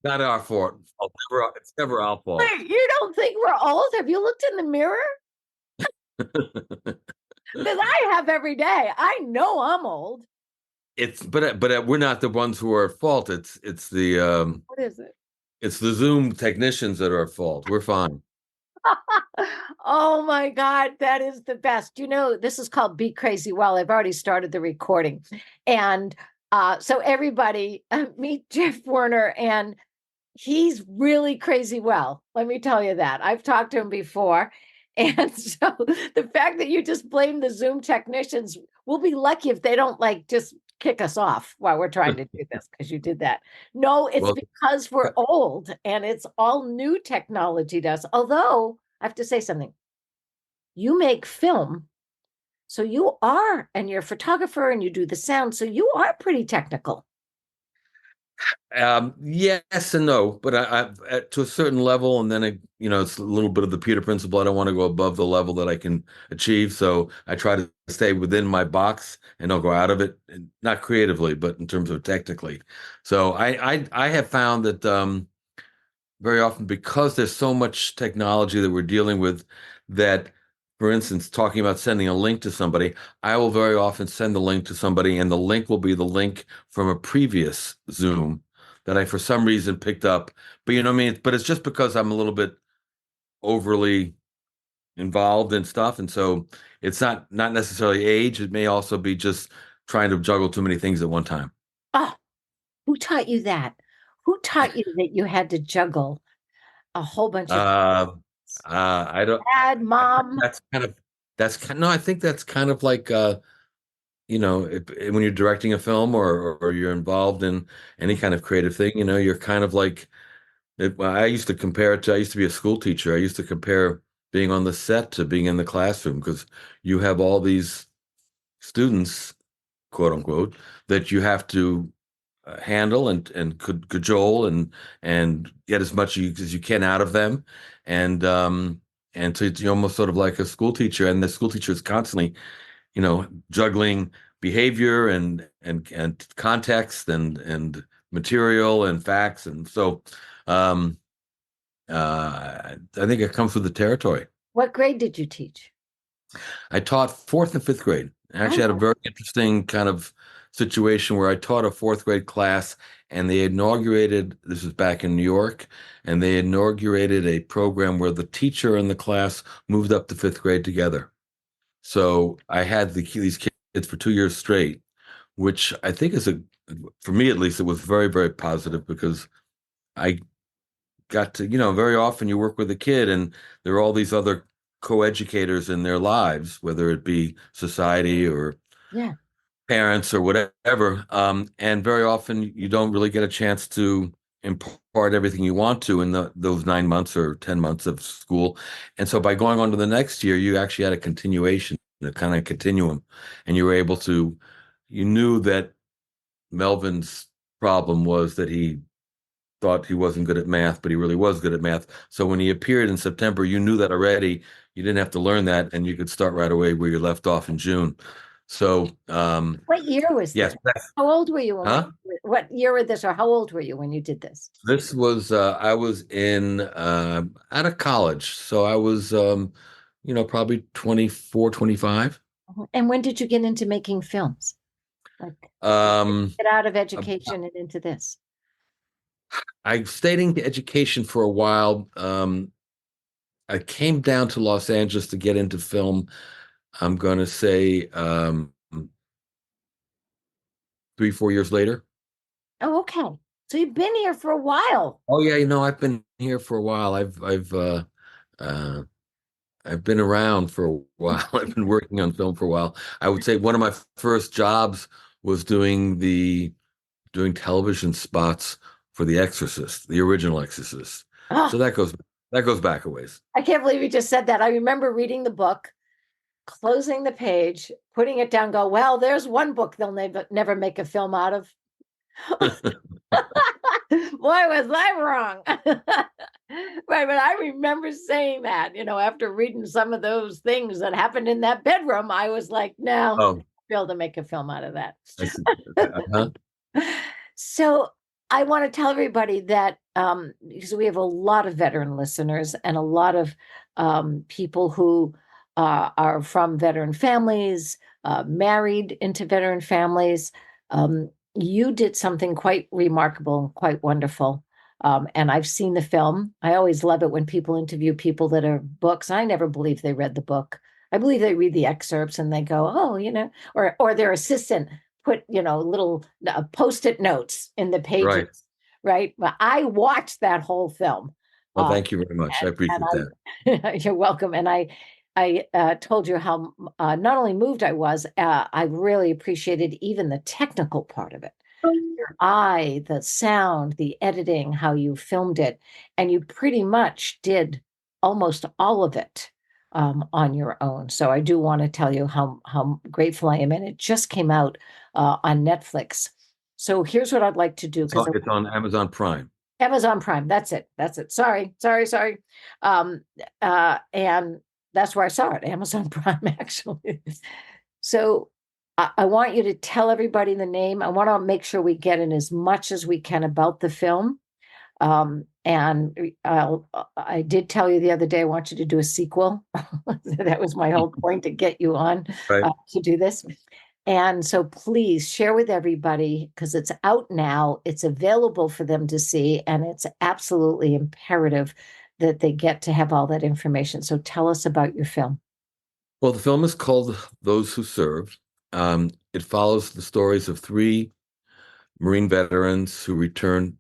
Not our fault. It's never our fault. Wait, you don't think we're old? Have you looked in the mirror? Because I have every day. I know I'm old. But we're not the ones who are at fault. What is it? It's the Zoom technicians that are at fault. We're fine. Oh my God, that is the best. You know, this is called Be Crazy Well. I've already started the recording. And so everybody meet Jeff Werner, and he's really crazy well. Let me tell you that. I've talked to him before. And so the fact that you just blame the Zoom technicians, we'll be lucky if they don't like just kick us off while we're trying to do this because you did that. No, it's Well, because we're old and it's all new technology to us. Although I have to say something. You make film, so you are, and you're a photographer and you do the sound, so you are pretty technical. yes and no, but to a certain level, and then it's a little bit of the Peter principle. I don't want to go above the level that I can achieve, so I try to stay within my box and don't go out of it, not creatively, but in terms of technically. So I have found that very often because there's so much technology that we're dealing with, that, for instance, talking about sending a link to somebody, I will very often send the link to somebody, and the link will be the link from a previous Zoom that I, for some reason, picked up. But you know what I mean? But it's just because I'm a little bit overly involved in stuff. And so it's not necessarily age. It may also be just trying to juggle too many things at one time. Oh, who taught you that? Who taught you that you had to juggle a whole bunch of Uh, I don't, dad, I think mom? no, I think that's kind of like, when you're directing a film, or you're involved in any kind of creative thing, you're kind of like, I used to compare it to, I used to be a school teacher. I used to compare being on the set to being in the classroom, because you have all these students, quote unquote, that you have to handle and cajole and get as much as you can out of them, and so it's almost sort of like a school teacher, and the school teacher is constantly juggling behavior and context and material and facts, and so I think it comes with the territory. What grade did you teach? I taught fourth and fifth grade. I actually had a Oh, very interesting kind of situation where I taught a fourth grade class, and they inaugurated, this was back in New York, and they inaugurated a program where the teacher and the class moved up to fifth grade together. So I had these kids for 2 years straight, which I think for me at least, it was very, very positive, because I got to, very often you work with a kid and there are all these other co-educators in their lives, whether it be society or yeah. parents or whatever. And very often you don't really get a chance to impart everything you want to in those 9 months or 10 months of school. And so by going on to the next year, you actually had a continuation, a kind of continuum, and you were able to, you knew that Melvin's problem was that he thought he wasn't good at math, but he really was good at math. So when he appeared in September, you knew that already. You didn't have to learn that, and you could start right away where you left off in June. So, What year was yes, this? How old were you when huh? what year was this, or how old were you when you did this? This was I was in out of college, so I was probably 24, 25. And when did you get into making films? Like Um, get out of education and into this? I stayed in education for a while. I came down to Los Angeles to get into film. I'm going to say 3, 4 years later. Oh, okay. So you've been here for a while. Oh yeah, I've been here for a while. Uh, I've been around for a while. I've been working on film for a while. I would say one of my first jobs was doing television spots for The Exorcist, the original Exorcist. Oh, So that goes back a ways. I can't believe you just said that. I remember reading the book, closing the page, putting it down, go, well, there's one book they'll never make a film out of. Boy, was I wrong. Right, but I remember saying that, after reading some of those things that happened in that bedroom, I was like, no, Oh, be able to make a film out of that. I see. Uh-huh. So I want to tell everybody that because we have a lot of veteran listeners and a lot of people who are from veteran families, married into veteran families. You did something quite remarkable and quite wonderful. And I've seen the film. I always love it when people interview people that are books. I never believe they read the book. I believe they read the excerpts and they go, oh, or their assistant put, little post-it notes in the pages, Right. right? But I watched that whole film. Well, Uh, thank you very much. I and appreciate that. you're welcome. And I told you how not only moved I was, I really appreciated even the technical part of it. Your eye, the sound, the editing, how you filmed it, and you pretty much did almost all of it on your own. So I do want to tell you how grateful I am, and it just came out on Netflix. So here's what I'd like to do because It's on Amazon Prime. Amazon Prime. That's it. That's it. Sorry. Um, and that's where I saw it, Amazon Prime, actually. So I want you to tell everybody the name. I want to make sure we get in as much as we can about the film. And I did tell you the other day, I want you to do a sequel. That was my whole point to get you on Right. to do this. And so please share with everybody because it's out now. It's available for them to see, and it's absolutely imperative that they get to have all that information. So tell us about your film. Well, the film is called Those Who Served. It follows the stories of three Marine veterans who return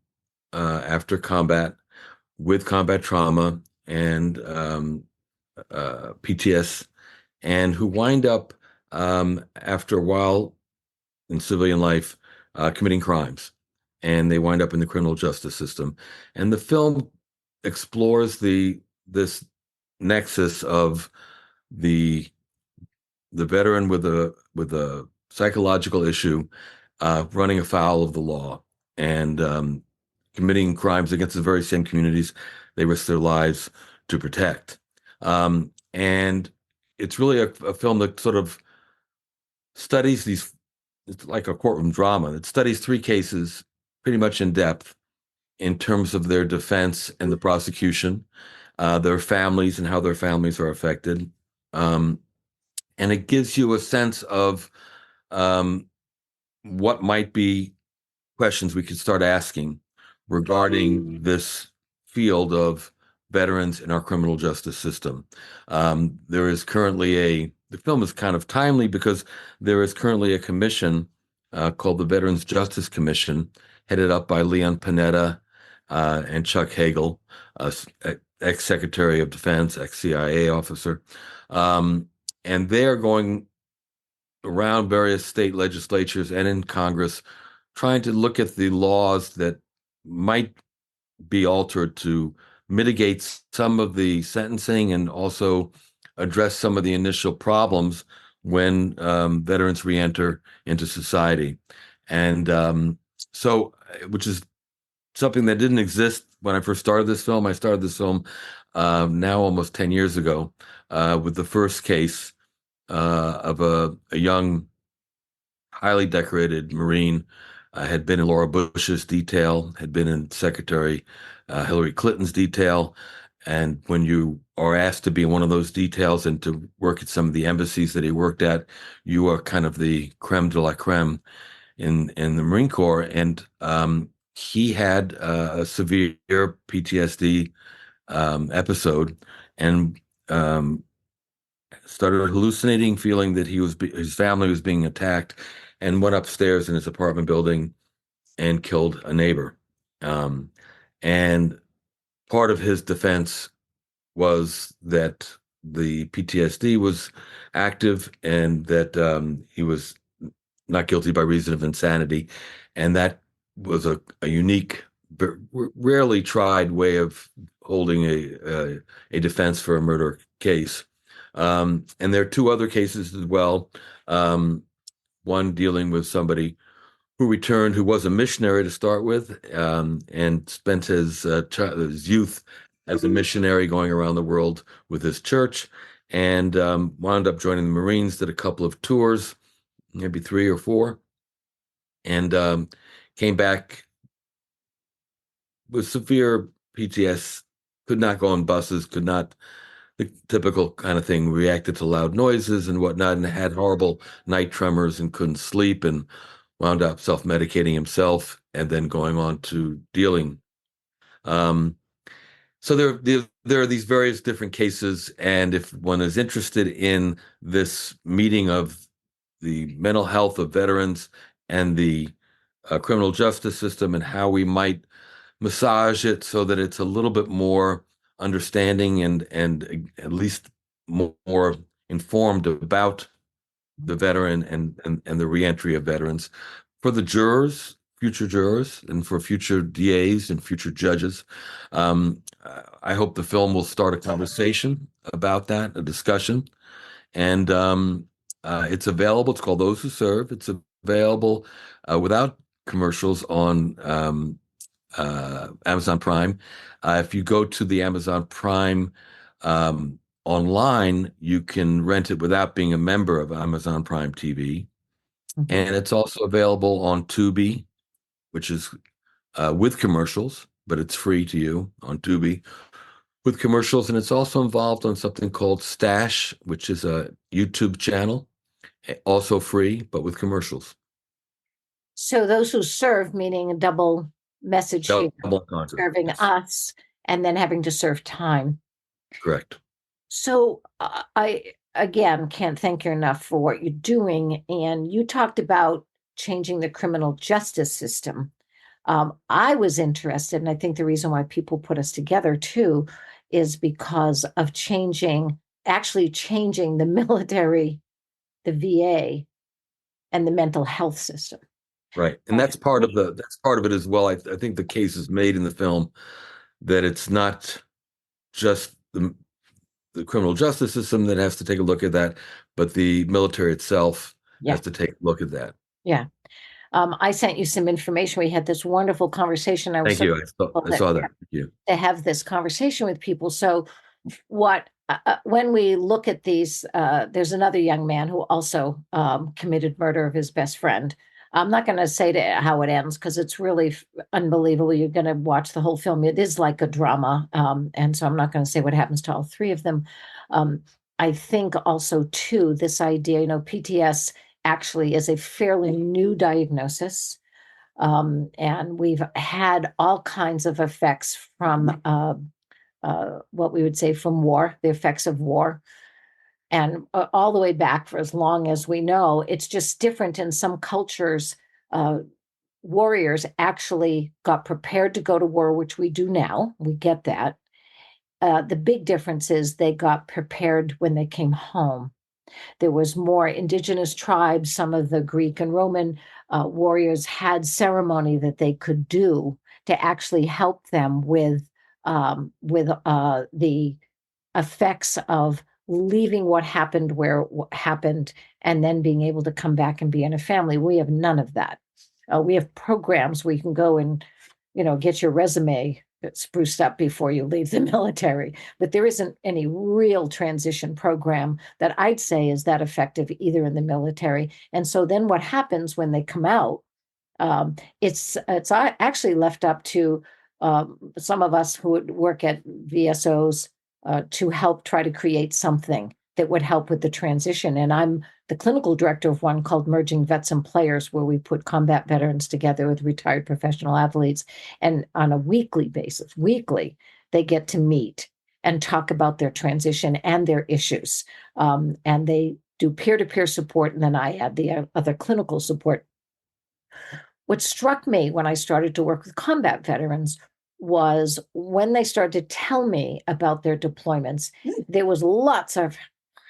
after combat with combat trauma and PTS, and who wind up after a while in civilian life committing crimes, and they wind up in the criminal justice system. And the film explores this nexus of the veteran with a psychological issue running afoul of the law and committing crimes against the very same communities they risk their lives to protect. And it's really a film that sort of studies these, it's like a courtroom drama. It studies three cases pretty much in depth in terms of their defense and the prosecution, their families and how their families are affected. Um, and it gives you a sense of um, what might be questions we could start asking regarding this field of veterans in our criminal justice system. There is currently the film is kind of timely because there is currently a commission called the Veterans Justice Commission, headed up by Leon Panetta and Chuck Hagel, ex-Secretary of Defense, ex-CIA officer. And they are going around various state legislatures and in Congress trying to look at the laws that might be altered to mitigate some of the sentencing and also address some of the initial problems when veterans reenter into society. And which is something that didn't exist when I first started this film. I started this film now almost 10 years ago with the first case of a young, highly decorated Marine. Had been in Laura Bush's detail, had been in Secretary Hillary Clinton's detail. And when you are asked to be in one of those details and to work at some of the embassies that he worked at, you are kind of the creme de la creme in the Marine Corps. And he had a severe PTSD episode and started hallucinating, feeling that his family was being attacked, and went upstairs in his apartment building and killed a neighbor. Um, and part of his defense was that the PTSD was active and that he was not guilty by reason of insanity. And that was a unique, rarely tried way of holding a defense for a murder case. And there are two other cases as well. One dealing with somebody who returned, who was a missionary to start with, and spent his youth as a missionary going around the world with his church, and wound up joining the Marines, did a couple of tours, maybe three or four, and came back with severe PTS, could not go on buses, could not, the typical kind of thing, reacted to loud noises and whatnot, and had horrible night tremors and couldn't sleep and wound up self-medicating himself and then going on to dealing. Um, so there are these various different cases, and if one is interested in this meeting of the mental health of veterans and the criminal justice system and how we might massage it so that it's a little bit more understanding and at least more informed about the veteran and the reentry of veterans for the jurors, future jurors, and for future DAs and future judges. I hope the film will start a conversation about that, a discussion, and it's available. It's called Those Who Serve. It's available without commercials on Amazon Prime. If you go to the Amazon Prime online, you can rent it without being a member of Amazon Prime TV. Mhm. And it's also available on Tubi, which is with commercials, but it's free to you on Tubi with commercials. And it's also involved on something called Stash, which is a YouTube channel, also free, but with commercials. So those who serve, meaning a double message here, Double content. serving Yes, us and then having to serve time. correct. So I again can't thank you enough for what you're doing. And you talked about changing the criminal justice system. I was interested, and I think the reason why people put us together too is because of actually changing the military, the VA, and the mental health system. Right. And that's part of it as well. I think the case is made in the film that it's not just the criminal justice system that has to take a look at that, but the military itself Yeah, has to take a look at that. yeah. I sent you some information. We had this wonderful conversation. I was Thank so you. grateful I saw that. Thank you. to have this conversation with people. So, when we look at these, there's another young man who also committed murder of his best friend. I'm not going to say how it ends because it's really unbelievable. You're going to watch the whole film. It is like a drama, and so I'm not going to say what happens to all three of them. I think also too this idea, PTS actually is a fairly new diagnosis. And we've had all kinds of effects from what we would say from war, the effects of war, and all the way back for as long as we know. It's just different in some cultures. Warriors actually got prepared to go to war, which we do now. We get that. The big difference is they got prepared when they came home. There was more indigenous tribes. Some of the Greek and Roman warriors had ceremony that they could do to actually help them with the effects of leaving what happened where what happened and then being able to come back and be in a family. We have none of that. We have programs where you can go and get your resume spruced up before you leave the military, but there isn't any real transition program that I'd say is that effective either in the military. And so then what happens when they come out, it's actually left up to some of us who would work at VSOs to help try to create something that would help with the transition. And I'm the clinical director of one called Merging Vets and Players, where we put combat veterans together with retired professional athletes. And on a weekly basis, they get to meet and talk about their transition and their issues. And they do peer-to-peer support, and then I add the other clinical support. What struck me when I started to work with combat veterans was when they started to tell me about their deployments, there was lots of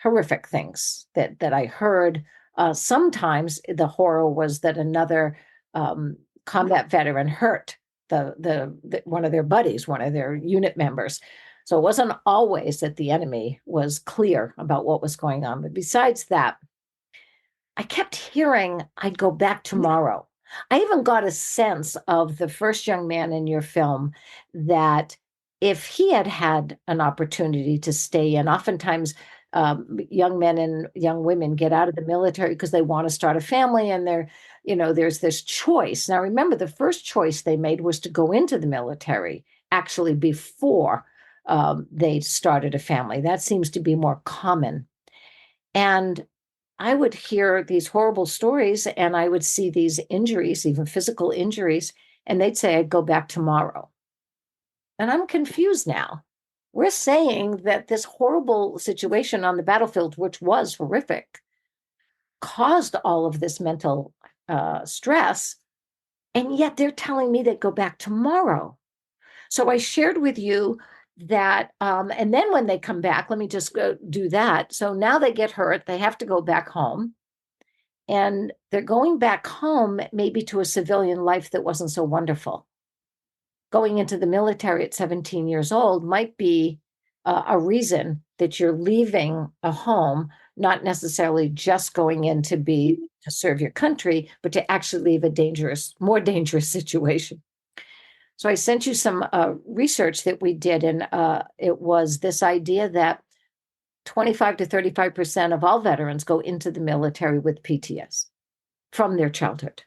horrific things that I heard. Sometimes the horror was that another combat veteran hurt the one of their buddies, one of their unit members. So it wasn't always that the enemy was clear about what was going on. But besides that, I kept hearing I'd go back tomorrow. I even got a sense of the first young man in your film that if he had had an opportunity to stay in, oftentimes young men and young women get out of the military because they want to start a family and there's this choice. Now, remember, the first choice they made was to go into the military, actually, before they started a family. That seems to be more common. And I would hear these horrible stories and I would see these injuries, even physical injuries, and they'd say, I'd go back tomorrow. And I'm confused now. We're saying that this horrible situation on the battlefield, which was horrific, caused all of this mental stress. And yet they're telling me they go back tomorrow. So I shared with you that, and then when they come back, let me just go do that. So now they get hurt, they have to go back home. And they're going back home, maybe to a civilian life that wasn't so wonderful. Going into the military at 17 years old might be a reason that you're leaving a home, not necessarily just going in to serve your country, but to actually leave a more dangerous situation. So I sent you some research that we did, and it was this idea that 25 to 35% of all veterans go into the military with PTS from their childhood.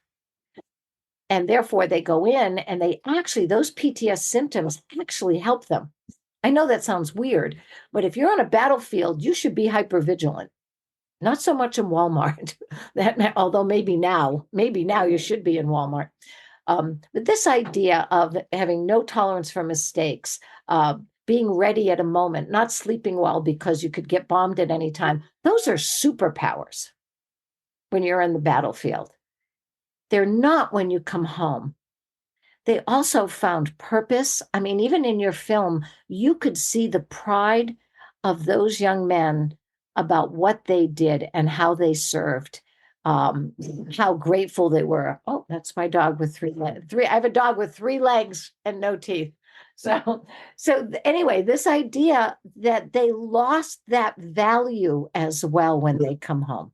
And therefore they go in and those PTS symptoms actually help them. I know that sounds weird, but if you're on a battlefield, you should be hypervigilant. Not so much in Walmart, although maybe now you should be in Walmart. But this idea of having no tolerance for mistakes, being ready at a moment, not sleeping well because you could get bombed at any time, those are superpowers when you're in the battlefield. They're not when you come home. They also found purpose. I mean, even in your film, you could see the pride of those young men about what they did and how they served, how grateful they were. Oh, that's my dog with three legs. I have a dog with 3 legs and no teeth. So anyway, this idea that they lost that value as well when they come home.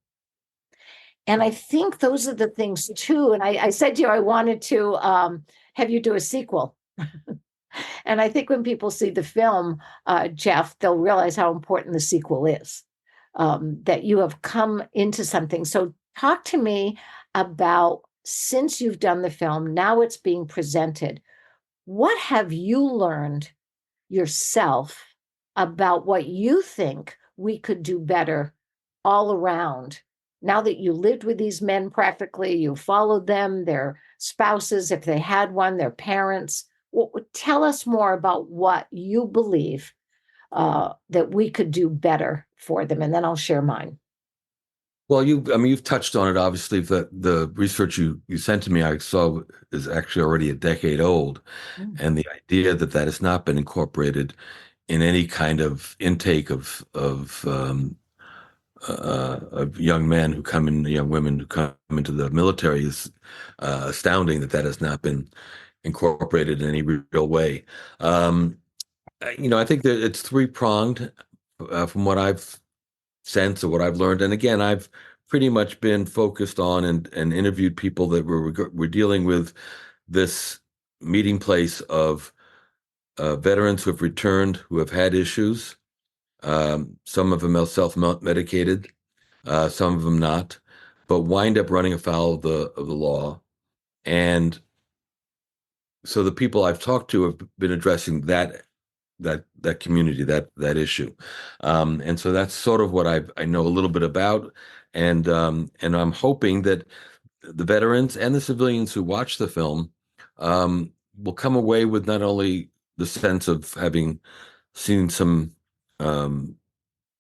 And I think those are the things too. And I said to you, I wanted to have you do a sequel. And I think when people see the film, Jeff, they'll realize how important the sequel is, that you have come into something. So talk to me about, since you've done the film, now it's being presented. What have you learned yourself about what you think we could do better all around? Now that you lived with these men practically, you followed them, their spouses, if they had one, their parents. Tell us more about what you believe that we could do better for them, and then I'll share mine. Well, you've touched on it. Obviously, the research you sent to me, I saw, is actually already a decade old, and the idea that has not been incorporated in any kind of intake of young men who come in, young women who come into the military is astounding. That has not been incorporated in any real way. I think that it's three-pronged from what I've sensed or what I've learned. And again, I've pretty much been focused on and interviewed people that were dealing with this meeting place of veterans who have returned, who have had issues. Some of them are self-medicated, some of them not, but wind up running afoul of the law. And so the people I've talked to have been addressing that community, that issue, and so that's sort of what I know a little bit about, and I'm hoping that the veterans and the civilians who watch the film will come away with not only the sense of having seen some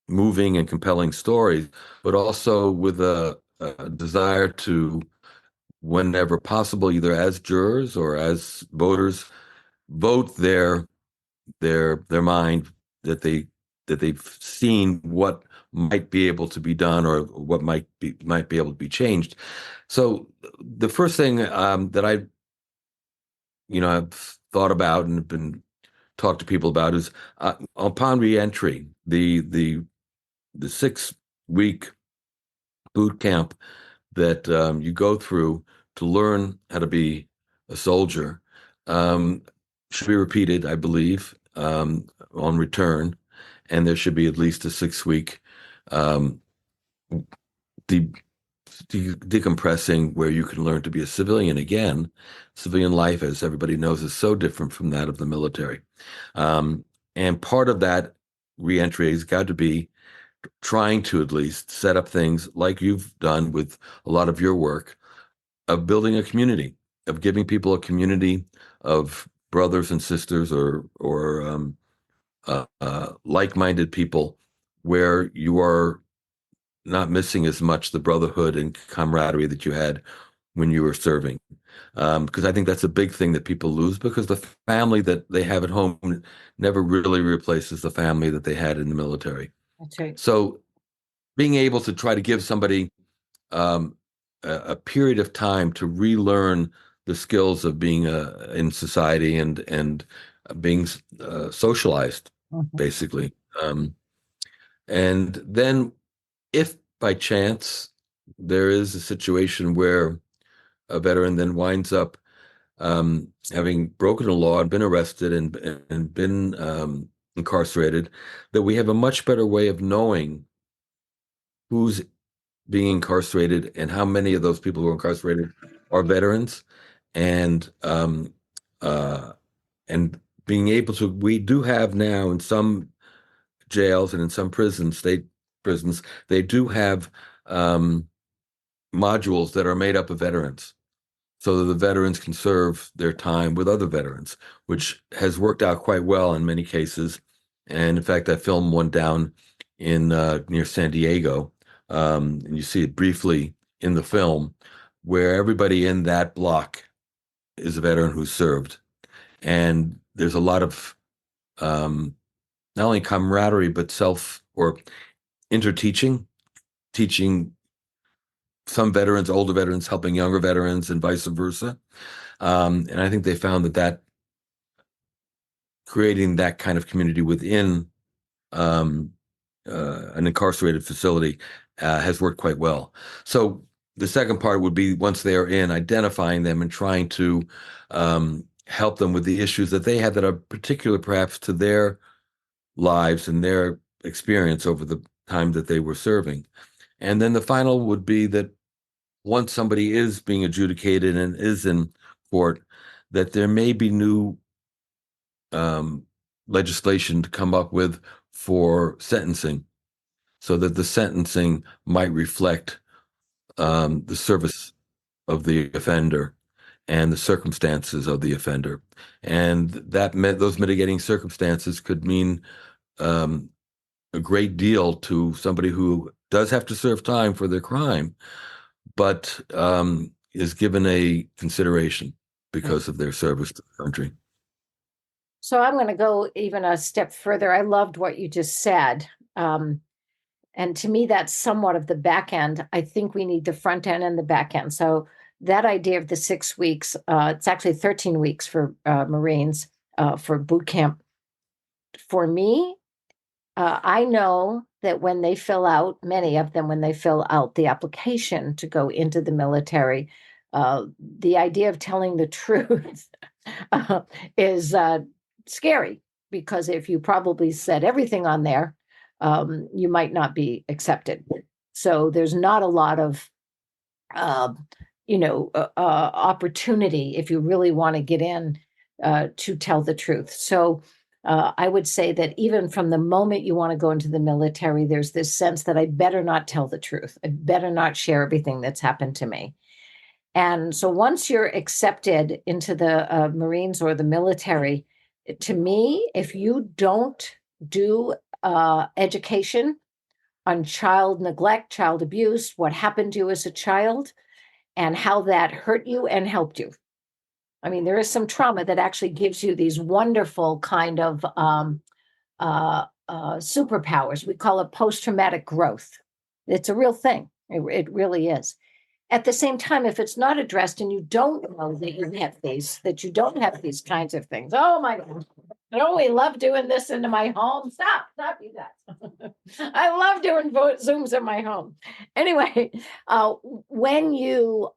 moving and compelling stories, but also with a desire to, whenever possible, either as jurors or as voters, vote their mind that they've seen what might be able to be done or what might be able to be changed. So the first thing that I've thought about and been talked to people about is upon reentry, the 6-week boot camp that you go through to learn how to be a soldier should be repeated, I believe, on return, and there should be at least a 6-week decompressing where you can learn to be a civilian again. Civilian life, as everybody knows, is so different from that of the military. Um, and part of that reentry has got to be trying to at least set up things like you've done with a lot of your work of building a community, of giving people a community of brothers and sisters or like-minded people where you are not missing as much the brotherhood and camaraderie that you had when you were serving. Because I think that's a big thing that people lose because the family that they have at home never really replaces the family that they had in the military. That's right. So being able to try to give somebody um, a period of time to relearn the skills of being in society and being socialized, Mhm. basically. And then, if by chance there is a situation where a veteran then winds up having broken a law and been arrested and been incarcerated, that we have a much better way of knowing who's being incarcerated and how many of those people who are incarcerated are veterans, and uh, and being able to, we do have now in some jails and in some prisons, state prisons, they do have um, modules that are made up of veterans so that the veterans can serve their time with other veterans, which has worked out quite well in many cases. And in fact, I filmed one down in near San Diego, and you see it briefly in the film, where everybody in that block is a veteran who served, and there's a lot of not only camaraderie but self or interteaching, teaching some veterans, older veterans, helping younger veterans, and vice versa. And I think they found that creating that kind of community within um, an incarcerated facility has worked quite well. So the second part would be once they are in, identifying them and trying to help them with the issues that they have that are particular perhaps to their lives and their experience over the time that they were serving. And then the final would be that once somebody is being adjudicated and is in court, that there may be new um, legislation to come up with for sentencing so that the sentencing might reflect the service of the offender and the circumstances of the offender. And that meant those mitigating circumstances could mean um, a great deal to somebody who does have to serve time for their crime, but is given a consideration because of their service to the country. So I'm going to go even a step further. I loved what you just said. And to me, that's somewhat of the back end. I think we need the front end and the back end. So that idea of the 6 weeks, it's actually 13 weeks for Marines for boot camp. For me, I know that when they fill out, many of them, when they fill out the application to go into the military, the idea of telling the truth is scary, because if you probably said everything on there, you might not be accepted. So there's not a lot of, uh, opportunity if you really want to get in to tell the truth. So I would say that even from the moment you want to go into the military, there's this sense that I better not tell the truth. I better not share everything that's happened to me. And so once you're accepted into the Marines or the military, to me, if you don't do education on child neglect, child abuse, what happened to you as a child, and how that hurt you and helped you. I mean, there is some trauma that actually gives you these wonderful kind of superpowers. We call it post-traumatic growth. It's a real thing. It really is. At the same time, if it's not addressed and you don't know that you have these, that you don't have these kinds of things, oh my God, don't we love doing this into my home? Stop you guys. I love doing Zooms in my home. Anyway, when you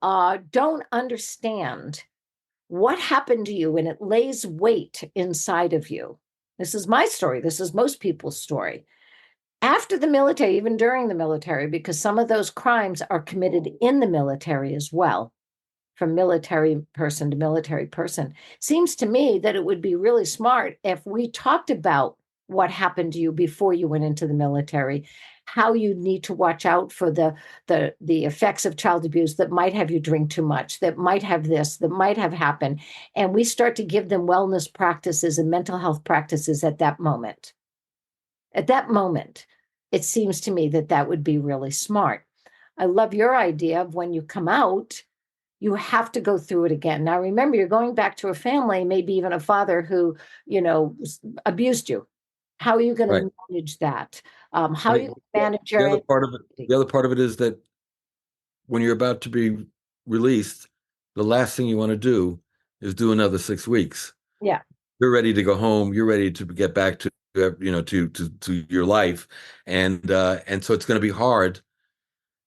don't understand what happened to you and it lays weight inside of you, this is my story. This is most people's story. After the military, even during the military, because some of those crimes are committed in the military as well, from military person to military person. Seems to me that it would be really smart if we talked about what happened to you before you went into the military, how you need to watch out for the effects of child abuse that might have you drink too much, that might have this, that might have happened, and we start to give them wellness practices and mental health practices at that moment. At that moment, it seems to me that that would be really smart. I love your idea of when you come out, you have to go through it again. Now, remember, you're going back to a family, maybe even a father who, abused you. How are you going Right. to manage that? How And are you going to manage the your other part of it, anxiety? the other part of it is that when you're about to be released, the last thing you want to do is do another 6 weeks. Yeah, You're ready to go home. You're ready to get back to to your life, and so it's going to be hard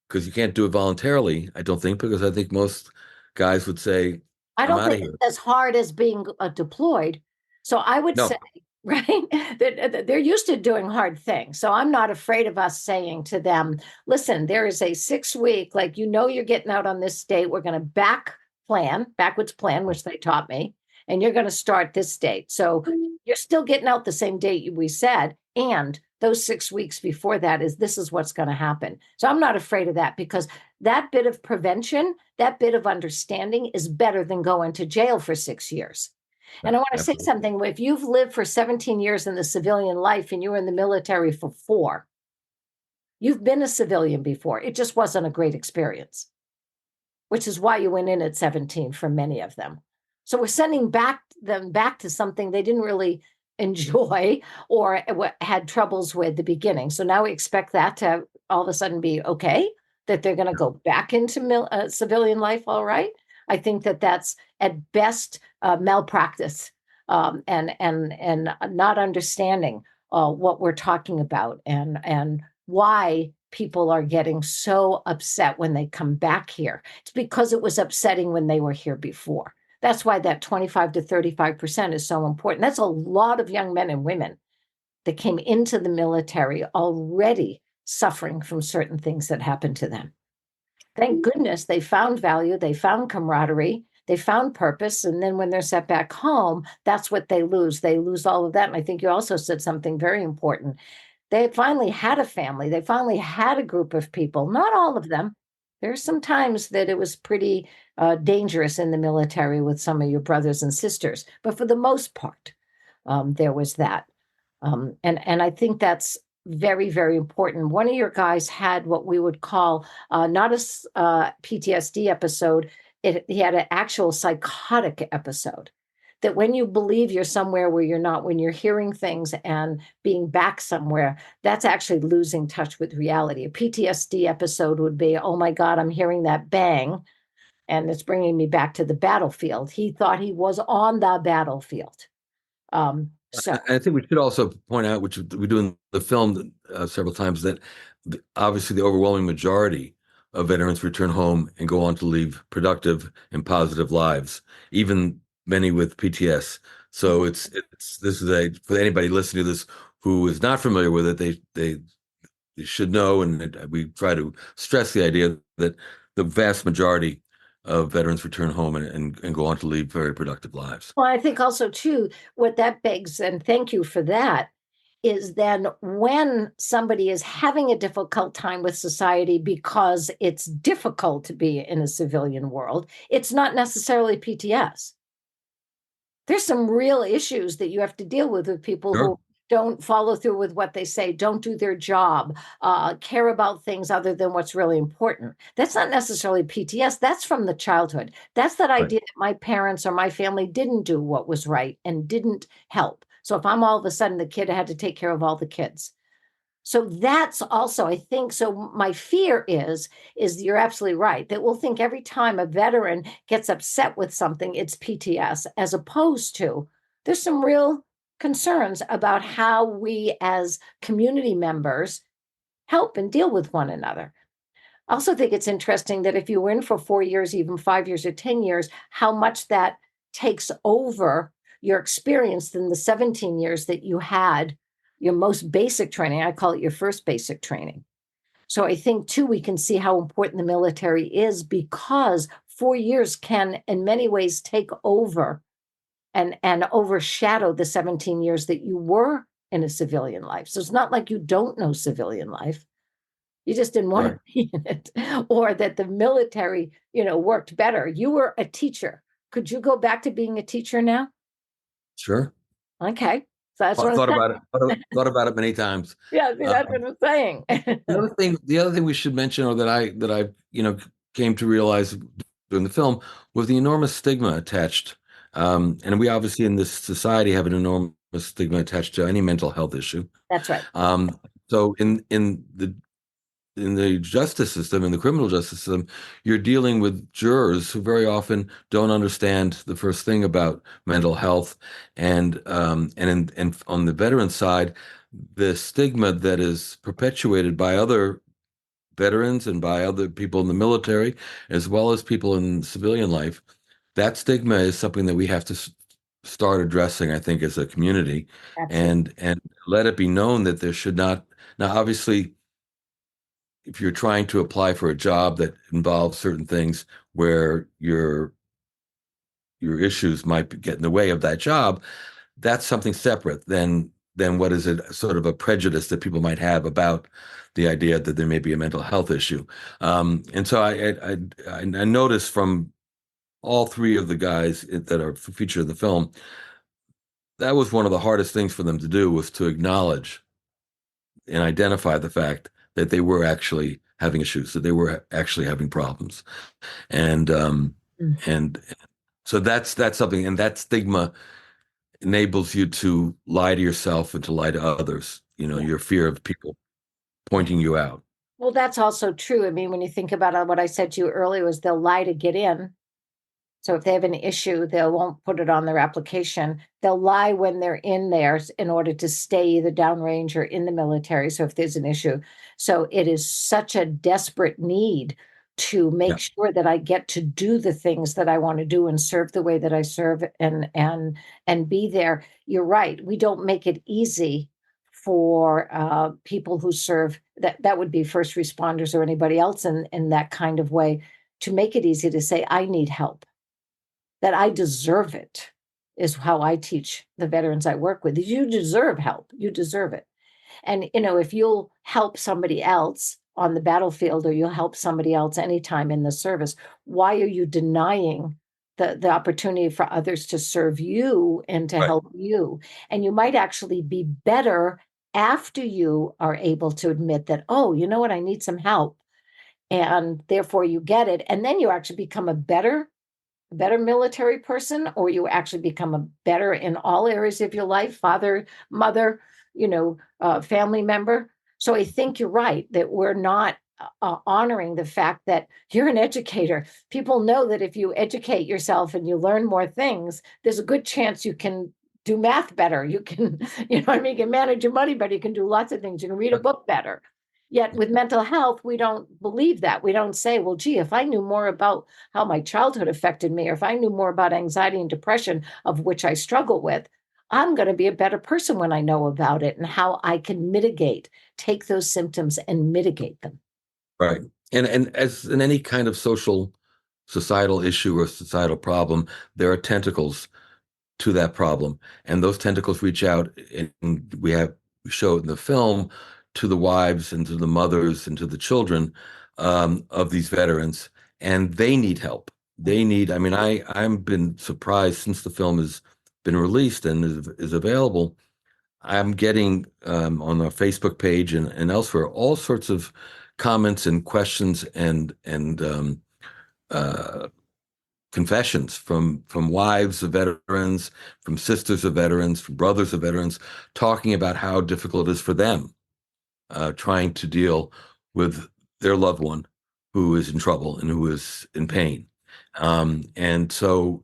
because you can't do it voluntarily. I don't think because I think most guys would say, I "I'm don't out think of it's here." as hard as being deployed. So I would say, No, right, that they're used to doing hard things. So I'm not afraid of us saying to them, listen, there is a 6 week, like, you're getting out on this date. We're going to backwards plan, which they taught me, and you're going to start this date. So you're still getting out the same date we said. And those 6 weeks before that this is what's going to happen. So I'm not afraid of that because that bit of prevention, that bit of understanding is better than going to jail for 6 years. And I want to say absolutely. something. If you've lived for 17 years in the civilian life and you were in the military for 4, you've been a civilian before. It just wasn't a great experience, which is why you went in at 17 for many of them. So we're sending them back to something they didn't really enjoy or had troubles with the beginning. So now we expect that to all of a sudden be okay, that they're going to go back into civilian life. All right. I think that that's at best malpractice, and not understanding what we're talking about and why people are getting so upset when they come back here. It's because it was upsetting when they were here before. That's why that 25 to 35% is so important. That's a lot of young men and women that came into the military already suffering from certain things that happened to them. Thank goodness they found value, they found camaraderie, they found purpose. And then when they're set back home, that's what they lose. They lose all of that. And I think you also said something very important. They finally had a family. They finally had a group of people, not all of them. There's some times that it was pretty dangerous in the military with some of your brothers and sisters, but for the most part, there was that. And I think that's very, very important. One of your guys had what we would call not a PTSD episode, he had an actual psychotic episode. That when you believe you're somewhere where you're not, when you're hearing things and being back somewhere, that's actually losing touch with reality. A PTSD episode would be, oh my God, I'm hearing that bang, and it's bringing me back to the battlefield. He thought he was on the battlefield. So I think we should also point out, which we do in the film several times, that obviously the overwhelming majority of veterans return home and go on to lead productive and positive lives, even many with PTS. So it's this is a for anybody listening to this who is not familiar with it, they should know, and we try to stress the idea that the vast majority of veterans return home and go on to lead very productive lives. well, I think also too, what that begs, and thank you for that, is then when somebody is having a difficult time with society because it's difficult to be in a civilian world, it's not necessarily PTS. There's some real issues that you have to deal with people Sure. who don't follow through with what they say, don't do their job, care about things other than what's really important. That's not necessarily PTS. That's from the childhood. That's that Right. idea that my parents or my family didn't do what was right and didn't help. So if I'm all of a sudden the kid, I had to take care of all the kids. So that's also, I think, so my fear is you're absolutely right, that we'll think every time a veteran gets upset with something, it's PTS, as opposed to there's some real concerns about how we as community members help and deal with one another. I also think it's interesting that if you were in for 4 years, even 5 years or 10 years, how much that takes over your experience than the 17 years that you had your most basic training. I call it your first basic training. So I think too, we can see how important the military is, because 4 years can in many ways take over and overshadow the 17 years that you were in a civilian life. So it's not like you don't know civilian life. You just didn't want Right. to be in it, or that the military, worked better. You were a teacher. Could you go back to being a teacher now? Sure. Okay. So that's what I'm Thought about it. saying. Thought about it many times. Yeah, see, that's what I'm saying. The other thing we should mention, or that I came to realize during the film, was the enormous stigma attached. And we obviously in this society have an enormous stigma attached to any mental health issue. That's right. So in the justice system, in the criminal justice system, you're dealing with jurors who very often don't understand the first thing about mental health, and on the veteran side, the stigma that is perpetuated by other veterans and by other people in the military, as well as people in civilian life, that stigma is something that we have to start addressing, I think, as a community, Absolutely. and let it be known that there should not. Now, obviously, if you're trying to apply for a job that involves certain things where your issues might get in the way of that job, that's something separate than what is a sort of a prejudice that people might have about the idea that there may be a mental health issue. And so I noticed from all three of the guys that are featured in the film, that was one of the hardest things for them to do, was to acknowledge and identify the fact that they were actually having issues, that they were actually having problems, and Mm. and so that's something, and that stigma enables you to lie to yourself and to lie to others. Yeah. Your fear of people pointing you out. Well, that's also true. I mean, when you think about what I said to you earlier, was they'll lie to get in. So if they have an issue, they won't put it on their application. They'll lie when they're in there in order to stay either downrange or in the military. So if there's an issue, so it is such a desperate need to Yeah, make sure that I get to do the things that I want to do and serve the way that I serve, and be there. You're right. We don't make it easy for people who serve. That would be first responders or anybody else in that kind of way, to make it easy to say, I need help, that I deserve it, is how I teach the veterans I work with. You deserve help. You deserve it. And, if you'll help somebody else on the battlefield, or you'll help somebody else anytime in the service, why are you denying the opportunity for others to serve you and to right, help you? And you might actually be better after you are able to admit that, oh, you know what, I need some help. And therefore you get it. And then you actually become a better military person, or you actually become a better in all areas of your life, father, mother, family member. So I think you're right that we're not honoring the fact that you're an educator. People know that if you educate yourself and you learn more things, there's a good chance you can do math better. You can, what I mean, you can manage your money better. You can do lots of things. You can read a book better. Yet with mental health, we don't believe that. We don't say, well, gee, if I knew more about how my childhood affected me, or if I knew more about anxiety and depression, of which I struggle with, I'm going to be a better person when I know about it and how I can take those symptoms and mitigate them. right. And as in any kind of societal issue or societal problem, there are tentacles to that problem, and those tentacles reach out, and we show it in the film, to the wives and to the mothers and to the children, of these veterans, and they need help. They need. I mean, I've been surprised since the film has been released and is available. I'm getting, on our Facebook page and elsewhere, all sorts of comments and questions and uh, confessions from wives of veterans, from sisters of veterans, from brothers of veterans, talking about how difficult it is for them, trying to deal with their loved one who is in trouble and who is in pain. And so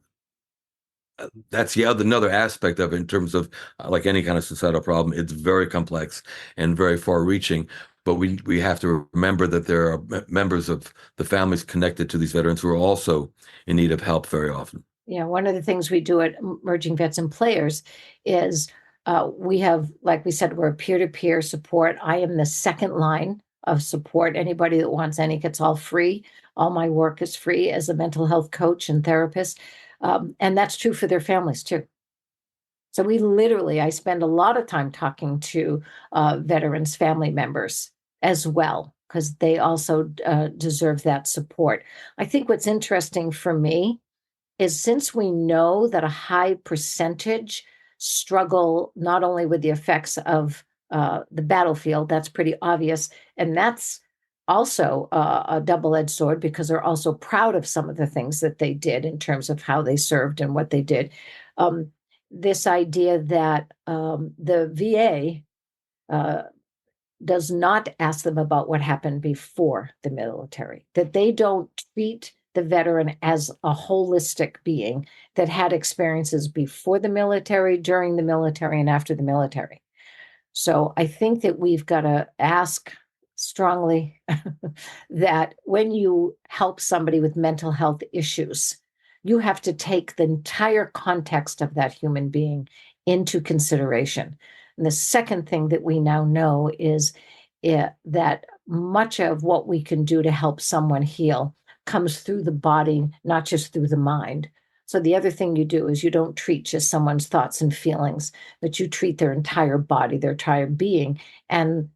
that's another aspect of it, in terms of, like any kind of societal problem, it's very complex and very far-reaching. But we have to remember that there are members of the families connected to these veterans who are also in need of help very often. One of the things we do at Merging Vets and Players is We have, like we said, we're peer-to-peer support. I am the second line of support. Anybody that wants any, it's all free. All my work is free as a mental health coach and therapist. And that's true for their families too. So I spend a lot of time talking to veterans' family members as well, because they also deserve that support. I think what's interesting for me is, since we know that a high percentage struggle not only with the effects of the battlefield, that's pretty obvious, and that's also a double-edged sword, because they're also proud of some of the things that they did in terms of how they served and what they did. Um, this idea that the VA does not ask them about what happened before the military, that they don't treat the veteran as a holistic being that had experiences before the military, during the military, and after the military. So I think that we've got to ask strongly that when you help somebody with mental health issues, you have to take the entire context of that human being into consideration. And the second thing that we now know is that much of what we can do to help someone heal comes through the body, not just through the mind. So the other thing you do is you don't treat just someone's thoughts and feelings, but you treat their entire body, their entire being. And,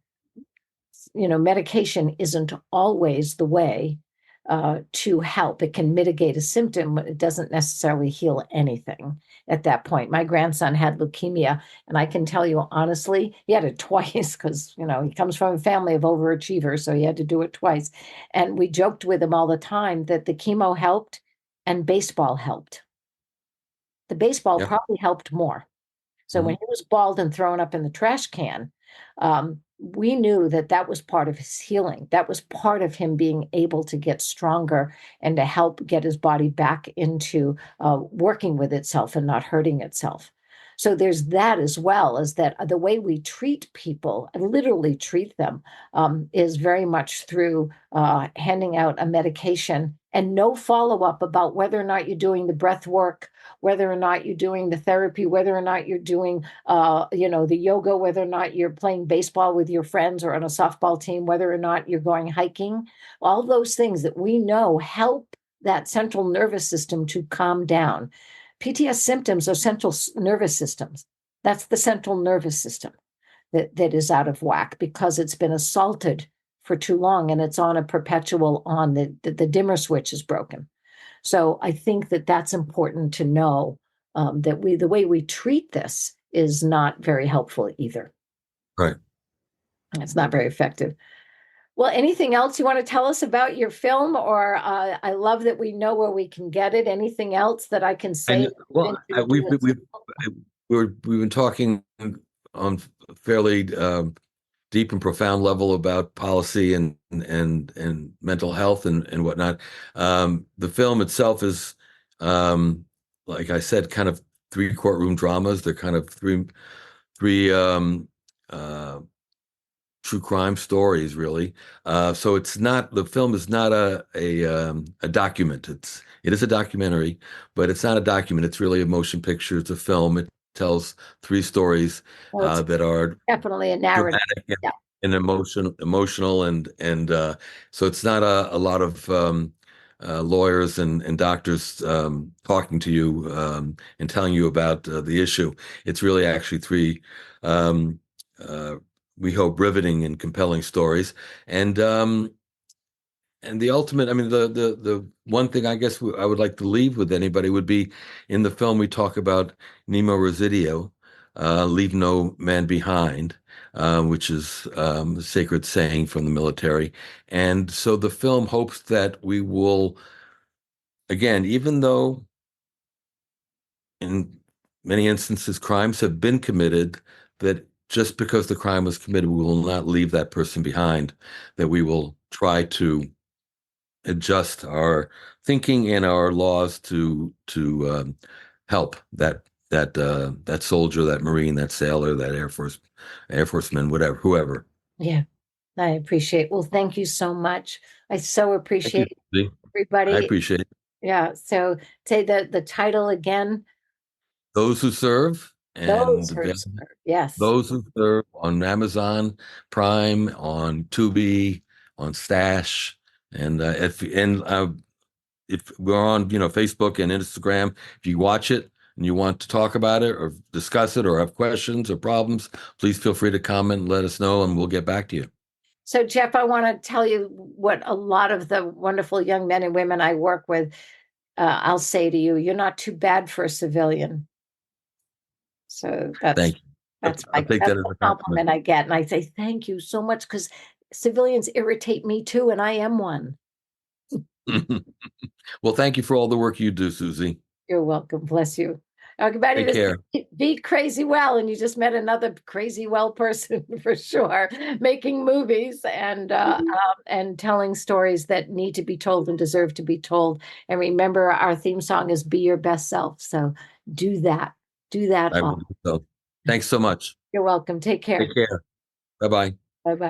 medication isn't always the way to help. It can mitigate a symptom, but it doesn't necessarily heal anything at that point. My grandson had leukemia, and I can tell you honestly, he had it twice because, he comes from a family of overachievers, so he had to do it twice. And we joked with him all the time that the chemo helped and baseball helped. The baseball Yeah. probably helped more. So when Mhm. he was bald and thrown up in the trash can, we knew that that was part of his healing. That was part of him being able to get stronger and to help get his body back into working with itself and not hurting itself. So there's that, as well as that the way we treat people, literally treat them, is very much through handing out a medication and no follow-up about whether or not you're doing the breath work, whether or not you're doing the therapy, whether or not you're doing, the yoga, whether or not you're playing baseball with your friends or on a softball team, whether or not you're going hiking, all those things that we know help that central nervous system to calm down. PTS symptoms are central nervous systems. That's the central nervous system that is out of whack because it's been assaulted for too long and it's on a perpetual on. The dimmer switch is broken. So I think that that's important to know, that the way we treat this is not very helpful either. Right. It's not very effective. Well, anything else you want to tell us about your film? Or I love that we know where we can get it. Anything else that I can say And that we well, didn't do we've been talking on fairly deep and profound level about policy and mental health and whatnot. The film itself is, like I said, kind of three courtroom dramas. They're kind of three uh, true crime stories, really. So it's not the film is not a document. It is a documentary, but it's not a document. It's really a motion picture. It's a film. It tells three stories well, it's that are definitely a narrative. dramatic Yeah. and emotional, and so it's not a lot of lawyers and doctors talking to you and telling you about the issue. It's really actually three, um, uh, we hope, riveting and compelling stories, and the ultimate. I mean, the one thing I guess I would like to leave with anybody would be, in the film we talk about Nemo Residio, leave no man behind, which is a sacred saying from the military. And so the film hopes that we will, again, even though in many instances crimes have been committed, that just because the crime was committed, we will not leave that person behind, that we will try to adjust our thinking and our laws to help that soldier, that Marine, that sailor, that Air Forceman, whatever, whoever. Yeah. I appreciate. Well, thank you so much. I so Thank you, appreciate Susie. I everybody. appreciate it. Yeah. So say the title again. Those who serve and Those who serve. Yes. those who serve on Amazon Prime, on Tubi, on Stash, and if we're on Facebook and Instagram, if you watch it and you want to talk about it or discuss it or have questions or problems, please feel free to comment and let us know, and we'll get back to you. So, Jeff, I want to tell you what a lot of the wonderful young men and women I work with, I'll say to you, you're not too bad for a civilian. So Thank you. I'll take that's that as the a compliment I get. And I say, thank you so much, because civilians irritate me too, and I am one. compliment. Well, thank you for all the work you do, Susie. You're welcome. Bless you. Everybody, Take this care. Be Crazy Well, and you just met another crazy well person for sure, making movies and telling stories that need to be told and deserve to be told. And remember, our theme song is "Be Your Best Self." So do that. Do that I will all. do so. Thanks so much. You're welcome. Take care. Take care. Bye bye. Bye bye.